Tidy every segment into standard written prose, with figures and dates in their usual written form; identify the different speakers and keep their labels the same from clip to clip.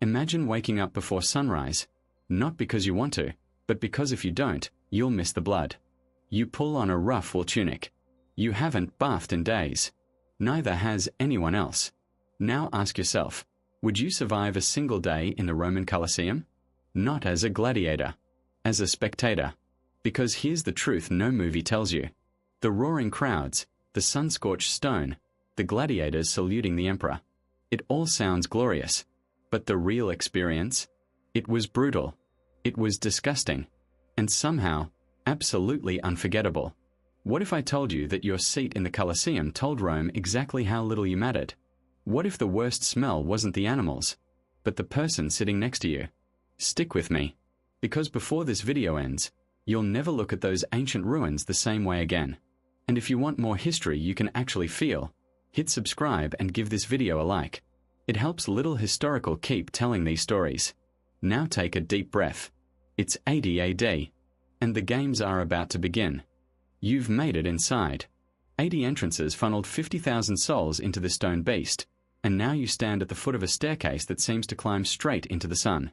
Speaker 1: Imagine waking up before sunrise, not because you want to, but because if you don't, you'll miss the blood. You pull on a rough wool tunic. You haven't bathed in days. Neither has anyone else. Now ask yourself, would you survive a single day in the Roman Colosseum? Not as a gladiator, as a spectator. Because here's the truth no movie tells you. The roaring crowds, the sun-scorched stone, the gladiators saluting the emperor. It all sounds glorious. But the real experience? It was brutal. It was disgusting. And somehow, absolutely unforgettable. What if I told you that your seat in the Colosseum told Rome exactly how little you mattered? What if the worst smell wasn't the animals, but the person sitting next to you? Stick with me, because before this video ends, you'll never look at those ancient ruins the same way again. And if you want more history you can actually feel, hit subscribe and give this video a like. It helps Little Historical keep telling these stories. Now take a deep breath. It's 80 AD, and the games are about to begin. You've made it inside. 80 entrances funneled 50,000 souls into the stone beast, and now you stand at the foot of a staircase that seems to climb straight into the sun.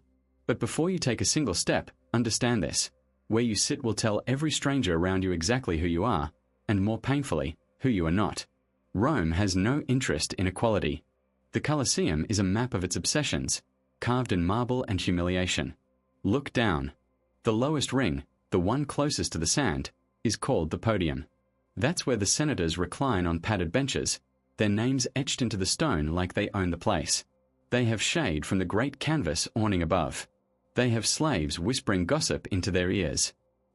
Speaker 1: But before you take a single step, understand this. Where you sit will tell every stranger around you exactly who you are, and more painfully, who you are not. Rome has no interest in equality. The Colosseum is a map of its obsessions, carved in marble and humiliation. Look down. The lowest ring, the one closest to the sand, is called the podium. That's where the senators recline on padded benches, their names etched into the stone like they own the place. They have shade from the great canvas awning above. They have slaves whispering gossip into their ears.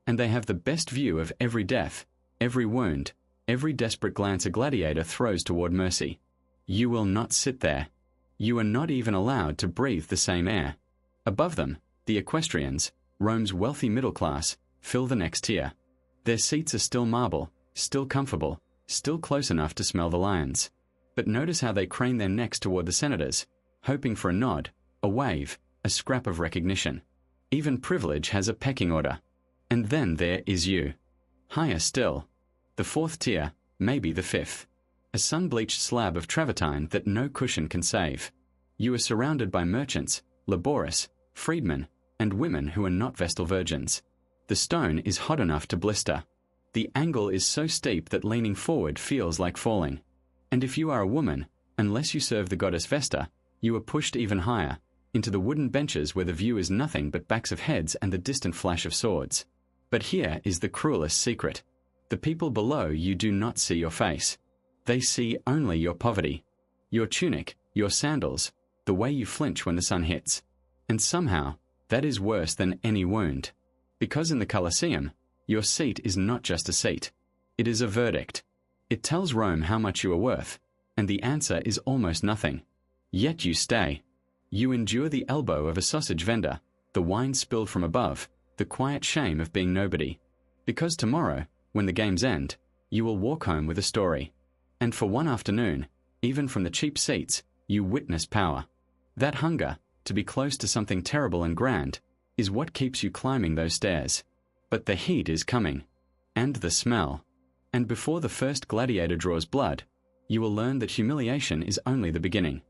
Speaker 1: And they have the best view of every death, every wound, every desperate glance a gladiator throws toward mercy. You will not sit there. You are not even allowed to breathe the same air. Above them, the equestrians, Rome's wealthy middle class, fill the next tier. Their seats are still marble, still comfortable, still close enough to smell the lions. But notice how they crane their necks toward the senators, hoping for a nod, a wave, a scrap of recognition. Even privilege has a pecking order. And then there is you. Higher still. The fourth tier, maybe the fifth. A sun-bleached slab of travertine that no cushion can save. You are surrounded by merchants, laborious, freedmen, and women who are not Vestal virgins. The stone is hot enough to blister. The angle is so steep that leaning forward feels like falling. And if you are a woman, unless you serve the goddess Vesta, you are pushed even higher, into the wooden benches where the view is nothing but backs of heads and the distant flash of swords. But here is the cruelest secret. The people below you do not see your face. They see only your poverty, your tunic, your sandals, the way you flinch when the sun hits. And somehow, that is worse than any wound. Because in the Colosseum, your seat is not just a seat. It is a verdict. It tells Rome how much you are worth, and the answer is almost nothing. Yet you stay. You endure the elbow of a sausage vendor, the wine spilled from above, the quiet shame of being nobody. Because tomorrow, when the games end, you will walk home with a story. And for one afternoon, even from the cheap seats, you witness power. That hunger, to be close to something terrible and grand, is what keeps you climbing those stairs. But the heat is coming. And the smell. And before the first gladiator draws blood, you will learn that humiliation is only the beginning.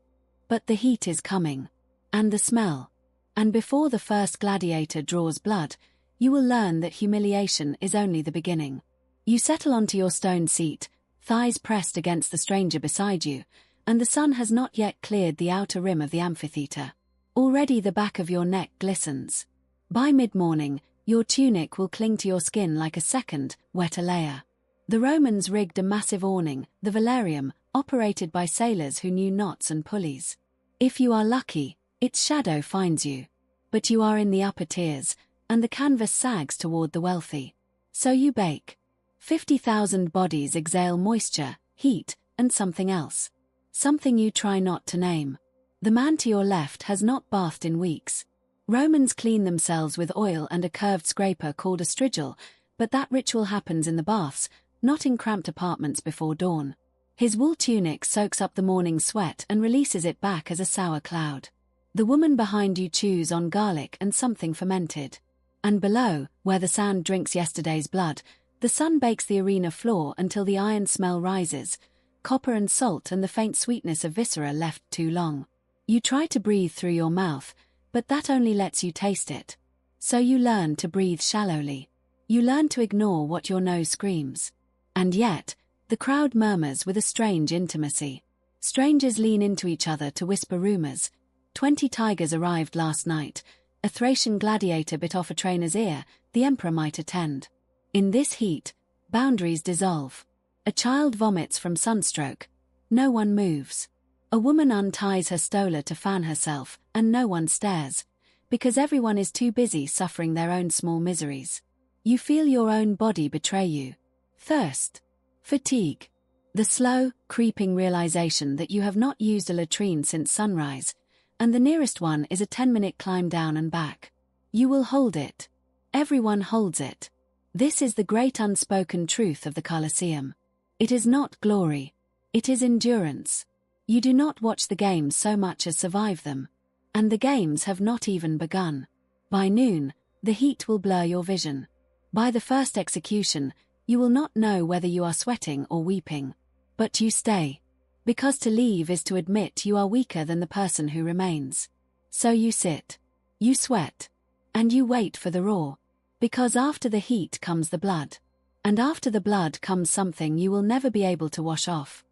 Speaker 2: But the heat is coming. And the smell. And before the first gladiator draws blood, you will learn that humiliation is only the beginning. You settle onto your stone seat, thighs pressed against the stranger beside you, and the sun has not yet cleared the outer rim of the amphitheatre. Already the back of your neck glistens. By mid-morning, your tunic will cling to your skin like a second, wetter layer. The Romans rigged a massive awning, the velarium, operated by sailors who knew knots and pulleys. If you are lucky, its shadow finds you. But you are in the upper tiers, and the canvas sags toward the wealthy. So you bake. 50,000 bodies exhale moisture, heat, and something else. Something you try not to name. The man to your left has not bathed in weeks. Romans clean themselves with oil and a curved scraper called a strigil, but that ritual happens in the baths, not in cramped apartments before dawn. His wool tunic soaks up the morning sweat and releases it back as a sour cloud. The woman behind you chews on garlic and something fermented. And below, where the sand drinks yesterday's blood, the sun bakes the arena floor until the iron smell rises, copper and salt and the faint sweetness of viscera left too long. You try to breathe through your mouth, but that only lets you taste it. So you learn to breathe shallowly. You learn to ignore what your nose screams. And yet, the crowd murmurs with a strange intimacy. Strangers lean into each other to whisper rumors. 20 tigers arrived last night. A Thracian gladiator bit off a trainer's ear. The emperor might attend. In this heat, boundaries dissolve. A child vomits from sunstroke. No one moves. A woman unties her stola to fan herself, and no one stares. Because everyone is too busy suffering their own small miseries. You feel your own body betray you. Thirst. Fatigue. The slow, creeping realization that you have not used a latrine since sunrise, and the nearest one is a 10-minute climb down and back. You will hold it. Everyone holds it. This is the great unspoken truth of the Colosseum. It is not glory. It is endurance. You do not watch the games so much as survive them. And the games have not even begun. By noon, the heat will blur your vision. By the first execution, you will not know whether you are sweating or weeping. But you stay. Because to leave is to admit you are weaker than the person who remains. So you sit. You sweat. And you wait for the roar. Because after the heat comes the blood. And after the blood comes something you will never be able to wash off.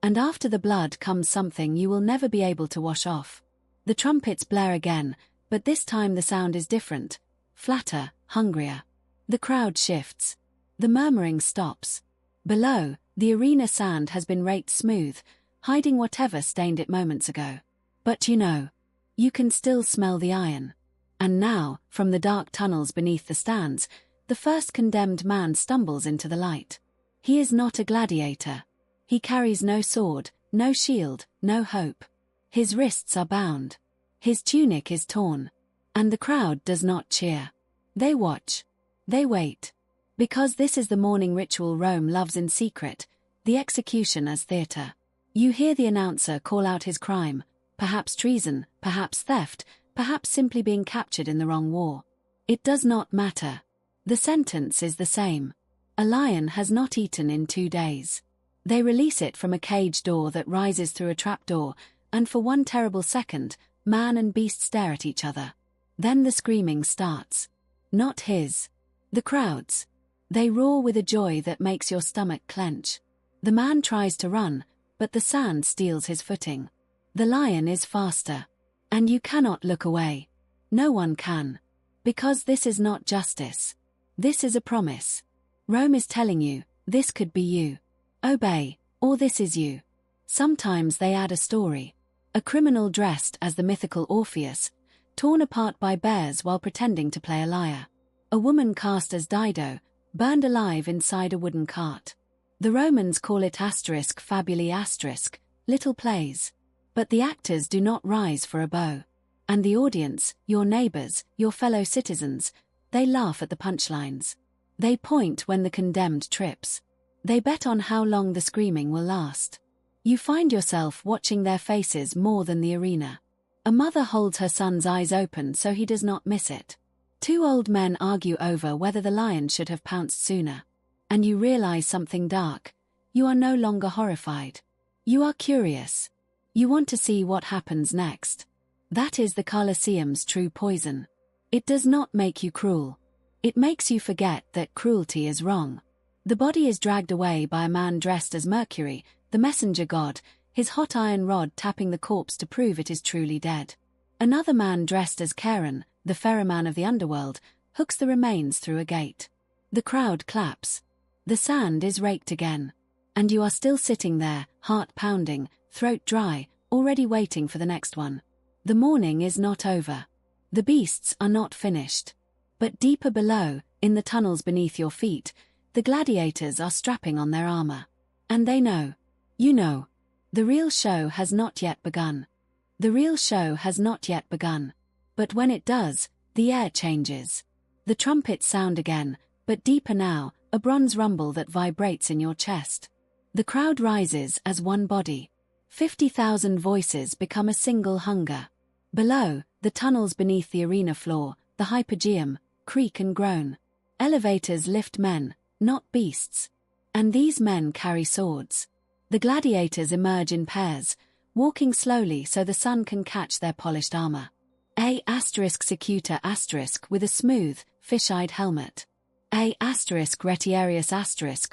Speaker 2: And after the blood comes something you will never be able to wash off. The trumpets blare again, but this time the sound is different. Flatter, hungrier. The crowd shifts. The murmuring stops. Below, the arena sand has been raked smooth, hiding whatever stained it moments ago. But you can still smell the iron. And now, from the dark tunnels beneath the stands, the first condemned man stumbles into the light. He is not a gladiator. He carries no sword, no shield, no hope. His wrists are bound. His tunic is torn. And the crowd does not cheer. They watch. They wait. Because this is the morning ritual Rome loves in secret, the execution as theatre. You hear the announcer call out his crime, perhaps treason, perhaps theft, perhaps simply being captured in the wrong war. It does not matter. The sentence is the same. A lion has not eaten in 2 days. They release it from a cage door that rises through a trapdoor, and for one terrible second, man and beast stare at each other. Then the screaming starts. Not his. The crowd's. They roar with a joy that makes your stomach clench. The man tries to run, but the sand steals his footing. The lion is faster. And you cannot look away. No one can. Because this is not justice. This is a promise. Rome is telling you, this could be you. Obey, or this is you. Sometimes they add a story. A criminal dressed as the mythical Orpheus, torn apart by bears while pretending to play a lyre. A woman cast as Dido, burned alive inside a wooden cart. The Romans call it fabulae little plays. But the actors do not rise for a bow. And the audience, your neighbors, your fellow citizens, they laugh at the punchlines. They point when the condemned trips. They bet on how long the screaming will last. You find yourself watching their faces more than the arena. A mother holds her son's eyes open so he does not miss it. 2 old men argue over whether the lion should have pounced sooner. And you realize something dark. You are no longer horrified. You are curious. You want to see what happens next. That is the Colosseum's true poison. It does not make you cruel. It makes you forget that cruelty is wrong. The body is dragged away by a man dressed as Mercury, the messenger god, his hot iron rod tapping the corpse to prove it is truly dead. Another man dressed as Charon, the ferryman of the underworld, hooks the remains through a gate. The crowd claps. The sand is raked again. And you are still sitting there, heart pounding, throat dry, already waiting for the next one. The morning is not over. The beasts are not finished. But deeper below, in the tunnels beneath your feet, the gladiators are strapping on their armor. And they know. You know. The real show has not yet begun. The real show has not yet begun. But when it does, the air changes. The trumpets sound again, but deeper now, a bronze rumble that vibrates in your chest. The crowd rises as one body. 50,000 voices become a single hunger. Below, the tunnels beneath the arena floor, the hypogeum, creak and groan. Elevators lift men, not beasts. And these men carry swords. The gladiators emerge in pairs, walking slowly so the sun can catch their polished armor. Secutor with a smooth, fish-eyed helmet. Retiarius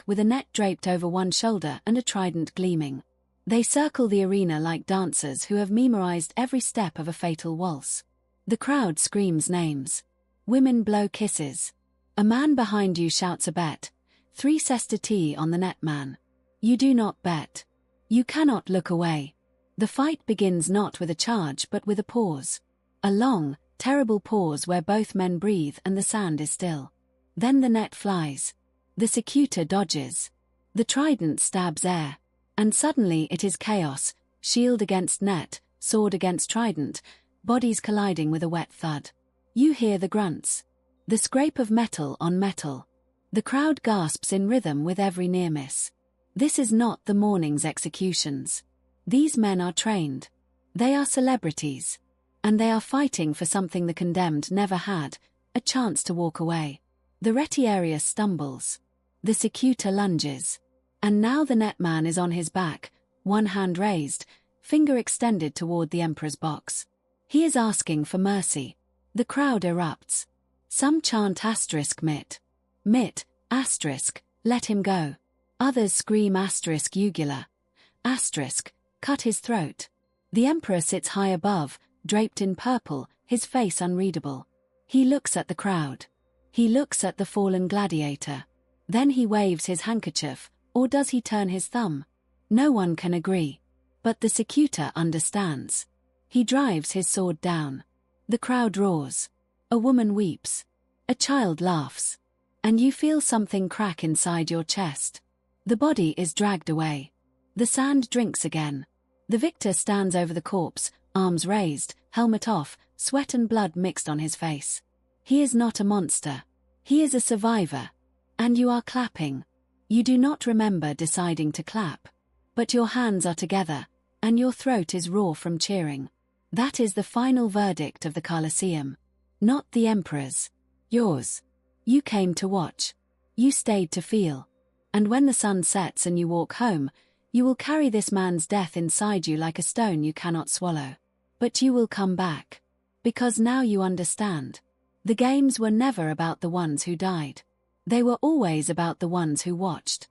Speaker 2: with a net draped over one shoulder and a trident gleaming. They circle the arena like dancers who have memorized every step of a fatal waltz. The crowd screams names. Women blow kisses. A man behind you shouts a bet. 3 sestertii on the net, man. You do not bet. You cannot look away. The fight begins not with a charge but with a pause. A long, terrible pause where both men breathe and the sand is still. Then the net flies. The secutor dodges. The trident stabs air. And suddenly it is chaos, shield against net, sword against trident, bodies colliding with a wet thud. You hear the grunts. The scrape of metal on metal. The crowd gasps in rhythm with every near miss. This is not the morning's executions. These men are trained. They are celebrities. And they are fighting for something the condemned never had, a chance to walk away. The retiarius stumbles. The secutor lunges. And now the netman is on his back, one hand raised, finger extended toward the emperor's box. He is asking for mercy. The crowd erupts. Some chant mit. Mit, let him go. Others scream jugular. Cut his throat. The emperor sits high above, draped in purple, his face unreadable. He looks at the crowd. He looks at the fallen gladiator. Then he waves his handkerchief, or does he turn his thumb? No one can agree. But the secutor understands. He drives his sword down. The crowd roars. A woman weeps. A child laughs. And you feel something crack inside your chest. The body is dragged away. The sand drinks again. The victor stands over the corpse, arms raised, helmet off, sweat and blood mixed on his face. He is not a monster. He is a survivor. And you are clapping. You do not remember deciding to clap. But your hands are together, and your throat is raw from cheering. That is the final verdict of the Colosseum. Not the emperor's. Yours. You came to watch. You stayed to feel. And when the sun sets and you walk home, you will carry this man's death inside you like a stone you cannot swallow. But you will come back. Because now you understand. The games were never about the ones who died. They were always about the ones who watched.